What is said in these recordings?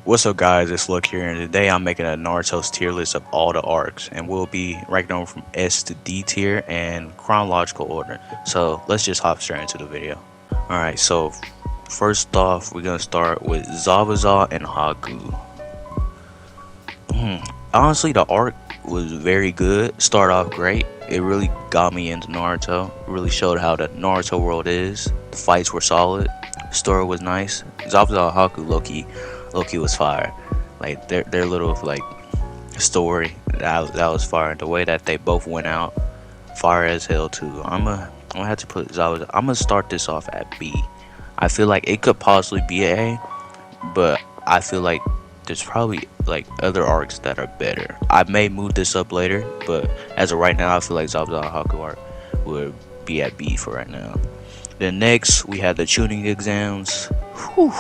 What's up guys, it's Look here, and today I'm making a Naruto's tier list of all the arcs, and we'll be ranking them from S to D tier and chronological order. So let's just hop straight into the video. Alright, so first off, we're gonna start with Zabuza and Haku. Honestly, the arc was very good, started off great. It really got me into Naruto, it really showed how the Naruto world is. The fights were solid, the story was nice. Zabuza and Haku Loki was fire. Like their little like story that was fire. The way that they both went out, fire as hell too. I'm gonna have to put Zabuza. I'm gonna start this off at B. I feel like it could possibly be A, but I feel like there's probably like other arcs that are better. I may move this up later, but as of right now, I feel like Zabuza and Haku arc would be at B for right now. Then next we have the Chunin Exams. Whew.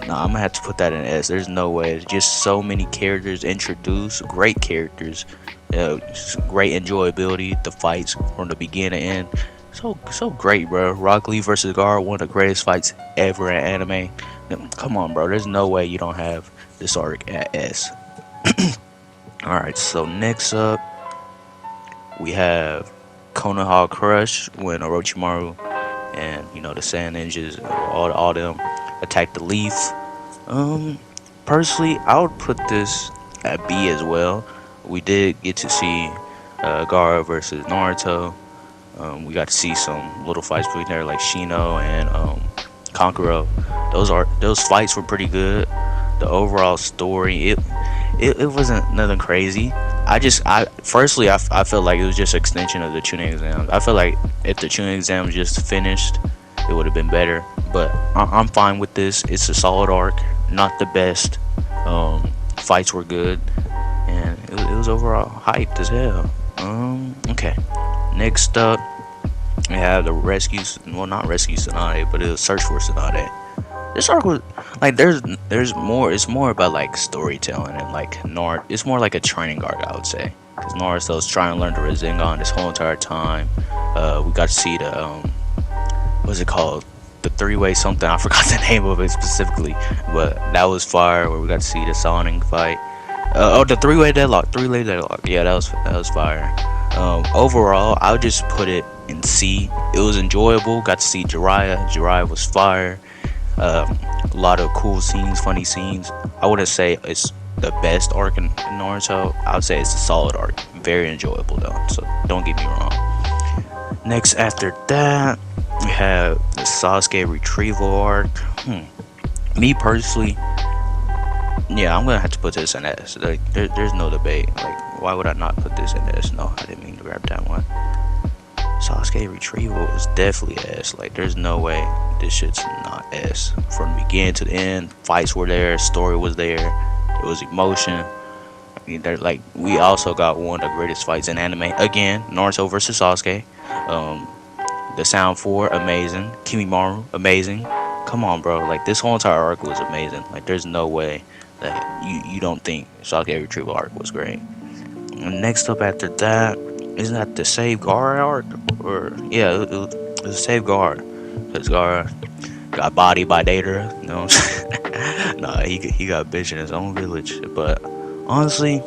Nah, I'm gonna have to put that in S. There's no way. It's just so many characters introduced, great characters, great enjoyability. The fights from the beginning to end, so great, bro. Rock Lee versus Gaara, one of the greatest fights ever in anime. Come on, bro. There's no way you don't have this arc at S. All right. So next up, we have Konoha Crush when Orochimaru and the Sand Ninjas, all them attack the leaf. Personally, I would put this at B as well. We did get to see Gaara versus Naruto. We got to see some little fights between there, like Shino and Kankuro. Those fights were pretty good. The overall story, it wasn't nothing crazy. I felt like it was just an extension of the Chunin Exams. I feel like if the Chunin Exams just finished, it would have been better. But I'm fine with this. It's a solid arc, not the best. Fights were good, and it was overall hyped as hell. Okay. Next up, we have the rescues. Well, not rescue Tsunade, but it was search for Tsunade. This arc was like there's more. It's more about like storytelling and like It's more like a training arc, I would say, because Naruto was trying to learn the Rasengan this whole entire time. We got to see the what's it called? The three-way something. I forgot the name of it specifically, but that was fire. Where we got to see the Sonic fight. The three-way deadlock. Yeah, that was fire. Overall, I would just put it in C. It was enjoyable. Got to see Jiraiya. Jiraiya was fire. A lot of cool scenes, funny scenes. I wouldn't say it's the best arc in Naruto. I would say it's a solid arc. Very enjoyable though. So don't get me wrong. Next after that, we have the Sasuke Retrieval arc. Me personally, yeah, I'm gonna have to put this in S. Like, there's no debate. Like, why would I not put this in S? No, I didn't mean to grab that one. Sasuke Retrieval is definitely S. Like, there's no way this shit's not S. From the beginning to the end, fights were there, story was there, it was emotion. I mean, we also got one of the greatest fights in anime. Again, Naruto versus Sasuke. The Sound 4, amazing. Kimimaru, amazing. Come on, bro. Like, this whole entire arc was amazing. Like, there's no way that you don't think Sasuke Retrieval arc was great. And next up after that, isn't that the Save Gaara arc? Or yeah, it was Save Gaara. Because Gaara got bodied by Data. You know what I'm saying? Nah, he got bitch in his own village. But honestly,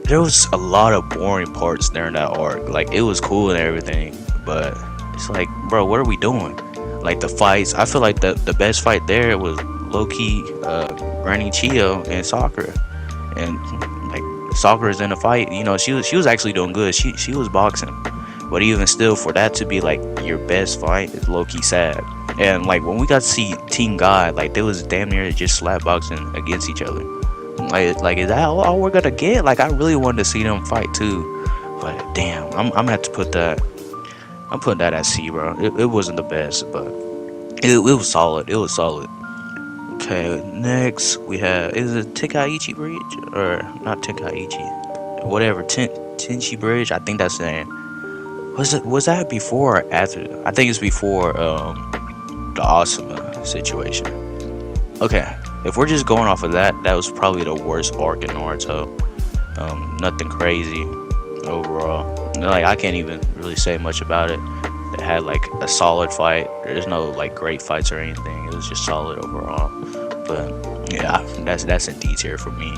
there was a lot of boring parts during that arc. Like, it was cool and everything, but it's like, bro, what are we doing? Like, the fights, I feel like the best fight there was low-key Granny Chiyo and Sakura. And like, Sakura's in a fight, she was actually doing good. She was boxing, but even still, for that to be like your best fight is low-key sad. And like, when we got to see Team God, like, they was damn near just slap boxing against each other. Like, is that all we're gonna get? Like, I really wanted to see them fight too, but damn, I'm gonna have to put that. I'm putting that at C, bro. It wasn't the best, but it was solid. It was solid. Okay, next we have, is it Tenkaichi Bridge or not Tenkaichi? Whatever, Tenchi Bridge. I think that's the name. Was that before or after? I think it's before the Asuma situation. Okay. If we're just going off of that, that was probably the worst arc in Naruto. Nothing crazy overall. Like, I can't even really say much about it. It had like a solid fight. There's no like great fights or anything. It was just solid overall. But Yeah, that's in D tier for me.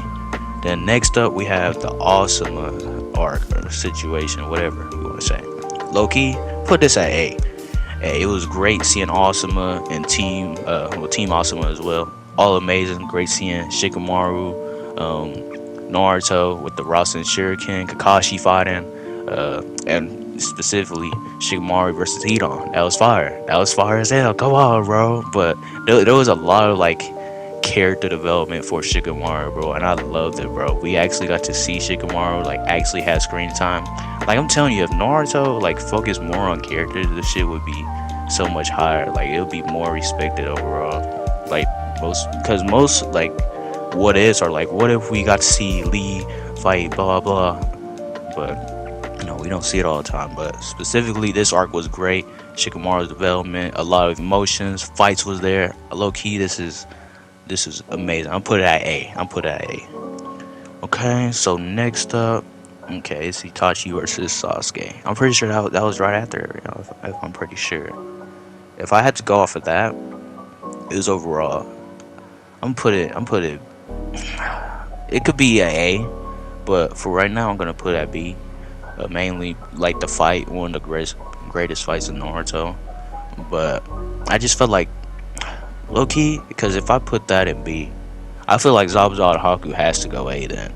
Then next up we have the Awesome arc or situation, whatever you want to say. Low key, put this at A. Hey, it was great seeing Asuma and Team Asuma as well. All amazing, great seeing Shikamaru, Naruto with the Rasen Shuriken, Kakashi fighting, and specifically Shikamaru versus Hidan. That was fire. That was fire as hell. Come on, bro. But there was a lot of like character development for Shikamaru, bro, and I loved it, bro. We actually got to see Shikamaru like actually have screen time. Like I'm telling you, if Naruto like focused more on characters, this shit would be so much higher. Like it would be more respected overall. Like most like what ifs are like, what if we got to see Lee fight blah blah blah, but we don't see it all the time. But specifically this arc was great. Shikamaru's development, a lot of emotions, fights was there. Low key, this is amazing. I'm put it at A. Okay, so next up, okay, it's Itachi versus Sasuke. I'm pretty sure that was right after. If I'm pretty sure. If I had to go off of that, it was overall. I'm put it. It could be a A, but for right now, I'm gonna put it at B. Mainly like the fight, one of the greatest fights in Naruto. But I just felt like low key, because if I put that in B, I feel like Zabuza and Haku has to go A then.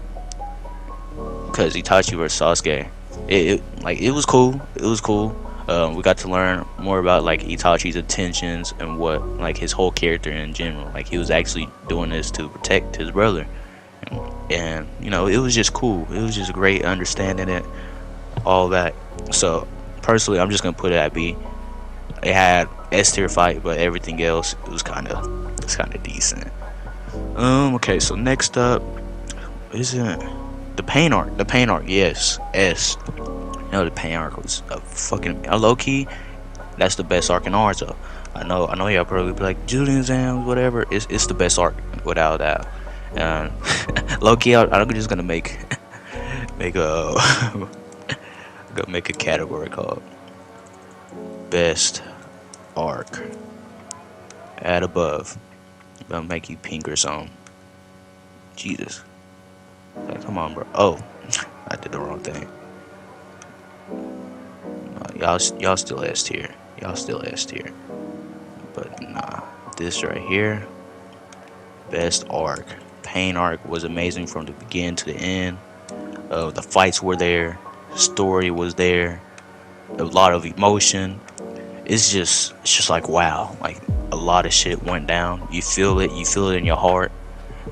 Because Itachi versus Sasuke, it was cool. It was cool. We got to learn more about like Itachi's intentions and what like his whole character in general. Like he was actually doing this to protect his brother, and it was just cool. It was just great understanding it, all that. So personally, I'm just gonna put it at B. It had S tier fight, but everything else it's kind of decent. Okay, so next up isn't the pain arc. The pain arc, yes, S. The pain arc was a fucking low key. That's the best arc in Naruto. I know y'all probably be like Chunin Exams, whatever. It's the best arc without doubt. And low key, I'm just gonna make a make a category called best arc. Add above. I'm gonna make you pink or something. Jesus. Come on, bro. Oh, I did the wrong thing. Y'all still S tier. Y'all still S tier. But nah, this right here, best arc. Pain arc was amazing from the beginning to the end. The fights were there. Story was there. A lot of emotion. It's just like wow. Like a lot of shit went down. You feel it. You feel it in your heart.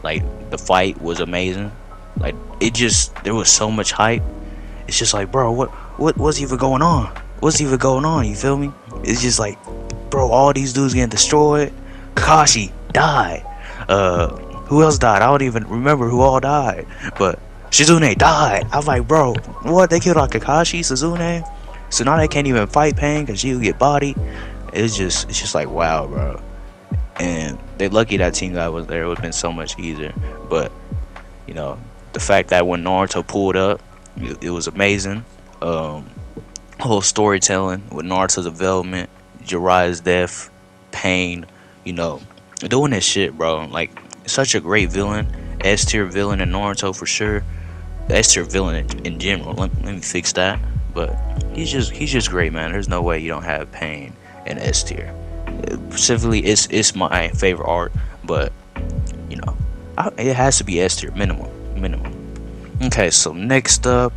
Like the fight was amazing. Like there was so much hype. It's just like, bro, what's even going on? What's even going on? You feel me? It's just like, bro, all these dudes getting destroyed. Kakashi died. Who else died? I don't even remember who all died. But Shizune died. I was like, bro, what? They killed out Kakashi, Suzune. Tsunade can't even fight Pain because she'll get bodied. It's just like, wow, bro. And they're lucky that Team Guy was there. It would have been so much easier. But the fact that when Naruto pulled up, it was amazing. Whole storytelling with Naruto's development, Jiraiya's death, Pain, doing this shit, bro. Like, such a great villain. S tier villain in Naruto for sure. S tier villain in general. Let me fix that. But he's just great, man. There's no way you don't have Pain in S tier. Specifically, it's my favorite art, but it has to be S tier minimum. Okay, so next up,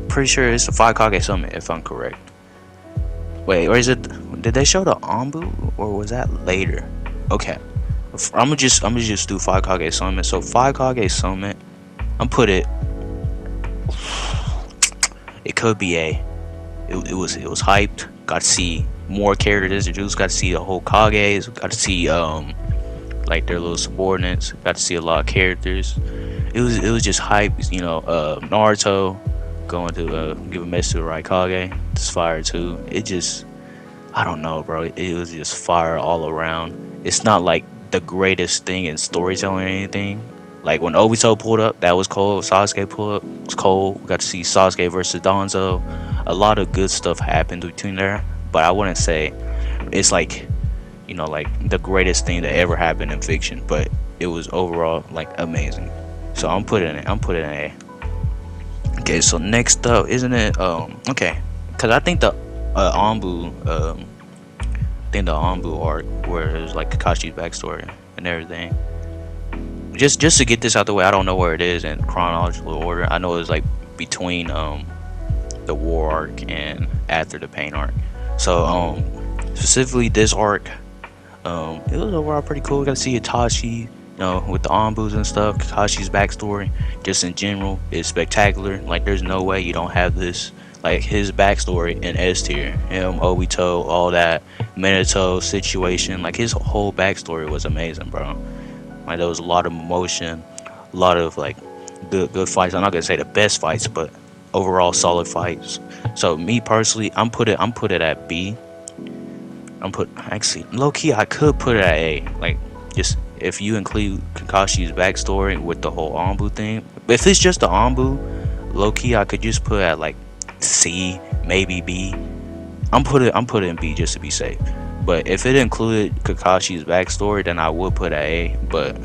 pretty sure it's the 5 Kage Summit if I'm correct. Wait, or is it? Did they show the Anbu or was that later? Okay, I'm gonna just do 5 Kage Summit. So 5 Kage Summit, I'm put it. It could be A. It was hyped. Got to see more characters introduced. Got to see the whole Kages. Got to see like their little subordinates. Got to see a lot of characters. It was just hype. Naruto going to give a message to the Raikage. It's fire too. I don't know, bro. It was just fire all around. It's not like the greatest thing in storytelling or anything. Like when Obito pulled up, that was cold. Sasuke pulled up, it was cold. We got to see Sasuke versus Danzo. A lot of good stuff happened between there, but I wouldn't say it's like, like the greatest thing that ever happened in fiction. But it was overall like amazing. So I'm putting it in A. Okay, so next up, isn't it okay? Cause I think the Anbu arc, where it's like Kakashi's backstory and everything. Just to get this out the way, I don't know where it is in chronological order. I know it's like between the war arc and after the pain arc. So specifically this arc, it was overall pretty cool. We got to see Itachi, you know, with the Anbus and stuff. Kakashi's backstory, just in general, is spectacular. Like, there's no way you don't have this. Like, his backstory in S tier, him, Obito, all that, Minato situation, like, his whole backstory was amazing, bro. Like, there was a lot of emotion, a lot of, like, good fights. I'm not gonna say the best fights, but overall solid fights. So, me personally, I'm put it at B. Actually, low-key, I could put it at A. Like, just, if you include Kakashi's backstory with the whole Anbu thing. If it's just the Anbu, low-key, I could just put it at, like, C, maybe B. I'm putting B just to be safe. But if it included Kakashi's backstory, then I would put it at A. But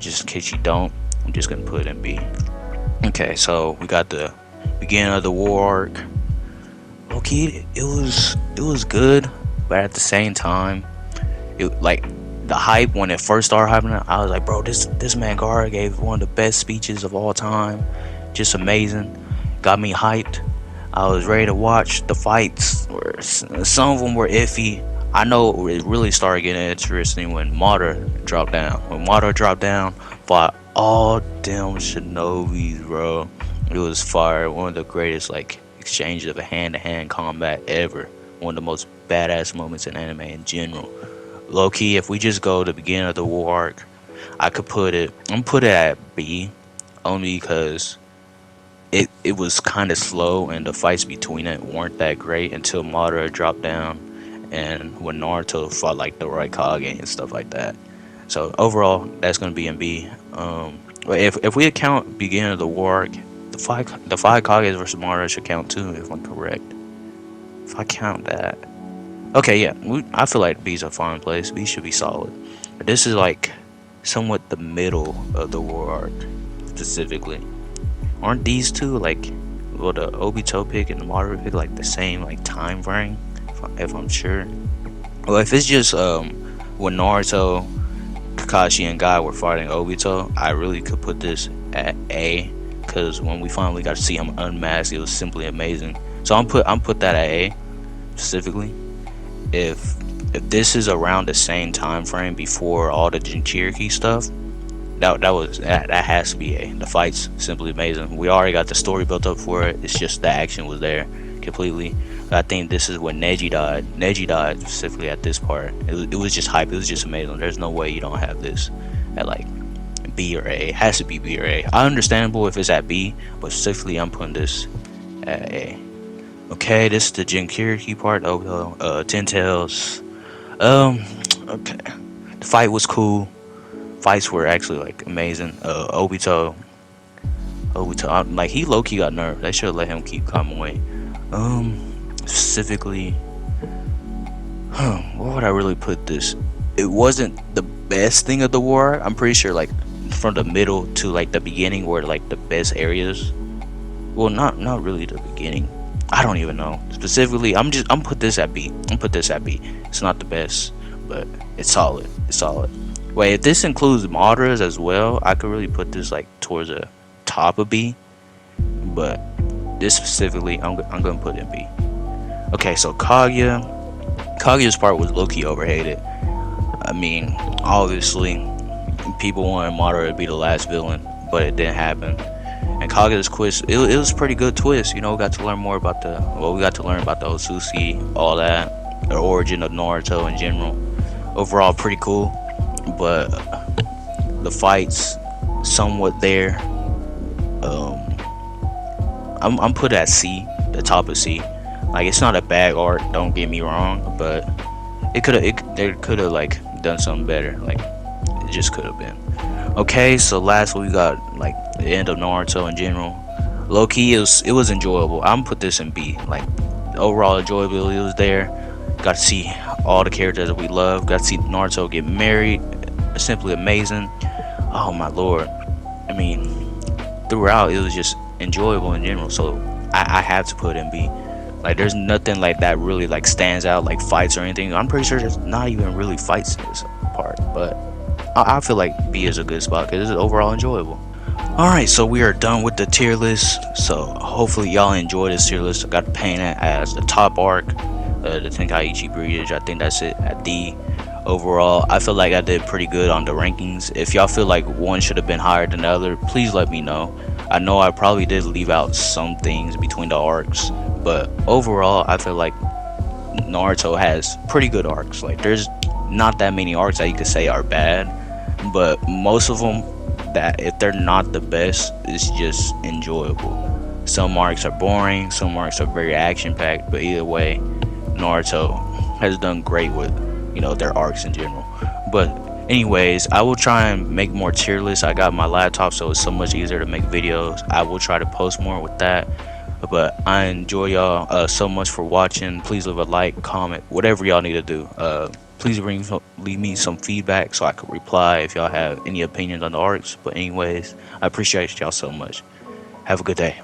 just in case you don't, I'm just gonna put it in B. Okay, so we got the beginning of the war arc. Okay, it was good, but at the same time, it, like, the hype when it first started happening, I was like, bro, this man Gaara gave one of the best speeches of all time. Just amazing. Got me hyped. I was ready to watch the fights. Some of them were iffy. I know it really started getting interesting when Madara dropped down. When Madara dropped down, fought all them shinobis, bro. It was fire. One of the greatest, like, exchanges of a hand-to-hand combat ever. One of the most badass moments in anime in general. Low-key, if we just go to the beginning of the war arc, I'm gonna put it at B, only because it was kind of slow and the fights between it weren't that great until Madara dropped down and when Naruto fought like the right Kage and stuff like that. So overall, that's gonna be in B. But if we account beginning of the war arc, the five Kages versus Madara should count too, if I'm correct. If I count that, okay, yeah, I feel like B's a fine place. B should be solid. But this is like somewhat the middle of the war arc, specifically. Aren't these two, like, well, the Obito pick and the Madara pick, like the same like time frame? If I'm sure. Well, if it's just when Naruto, Kakashi, and Guy were fighting Obito, I really could put this at A, because when we finally got to see him unmasked, it was simply amazing. So I'm put that at A specifically. If this is around the same time frame before all the Jinchuriki stuff, that has to be A. The fights simply amazing. We already got the story built up for it. It's just the action was there completely. I think this is when Neji died. Neji died specifically at this part. It was just hype. It was just amazing. There's no way you don't have this at like B or A. It has to be B or A. Understandable if it's at B, but specifically I'm putting this at A. Okay, this is the Jinchuriki part. Ten Tails. Okay, the fight was cool. Fights were actually like amazing. Obito, like, he low-key got nerfed. They should have let him keep Kamui. Specifically, what would I really put this? It wasn't the best thing of the war. I'm pretty sure, like, from the middle to like the beginning were like the best areas. Well, not really the beginning. I don't even know. Specifically, I'm put this at B. It's not the best, but it's solid. Wait, if this includes Madara's as well, I could really put this like towards the top of B. But this specifically, I'm gonna put in B. Okay, so Kaguya's part was low-key overhated. I mean, obviously, people wanted Madara to be the last villain, but it didn't happen. And Kaguya's twist, it was a pretty good twist. You know, we got to learn about the Otsutsuki, all that, the origin of Naruto in general. Overall, pretty cool. But the fights somewhat there. I'm put at C, the top of C. Like, it's not a bad arc, don't get me wrong, but they could have like done something better. Like, it just could have been. Okay, so last we got like the end of Naruto in general. Low key, it was enjoyable. I'm put this in B. Like, the overall enjoyability was there. Got to see all the characters that we love. Got to see Naruto get married. simply amazing. Oh my lord. I mean, throughout it was just enjoyable in general. So I have to put in B. Like there's nothing like that really like stands out like fights or anything. I'm pretty sure there's not even really fights in this part, but I feel like B is a good spot because it's overall enjoyable. Alright, so we are done with the tier list. So hopefully y'all enjoy this tier list. I got Pain as the top arc, the Tenchi Bridge. I think that's it at D. Overall, I feel like I did pretty good on the rankings. If y'all feel like one should have been higher than the other, please let me know. I know I probably did leave out some things between the arcs, but overall, I feel like Naruto has pretty good arcs. Like, there's not that many arcs that you could say are bad, but most of them, that if they're not the best, it's just enjoyable. Some arcs are boring, some arcs are very action-packed, but either way, Naruto has done great with, you know, their arcs in general. But anyways, I will try and make more tier lists. I got my laptop, so it's so much easier to make videos. I will try to post more with that. But I enjoy y'all so much for watching. Please leave a like, comment, whatever y'all need to do. Please leave me some feedback so I could reply if y'all have any opinions on the arcs. But anyways, I appreciate y'all so much. Have a good day.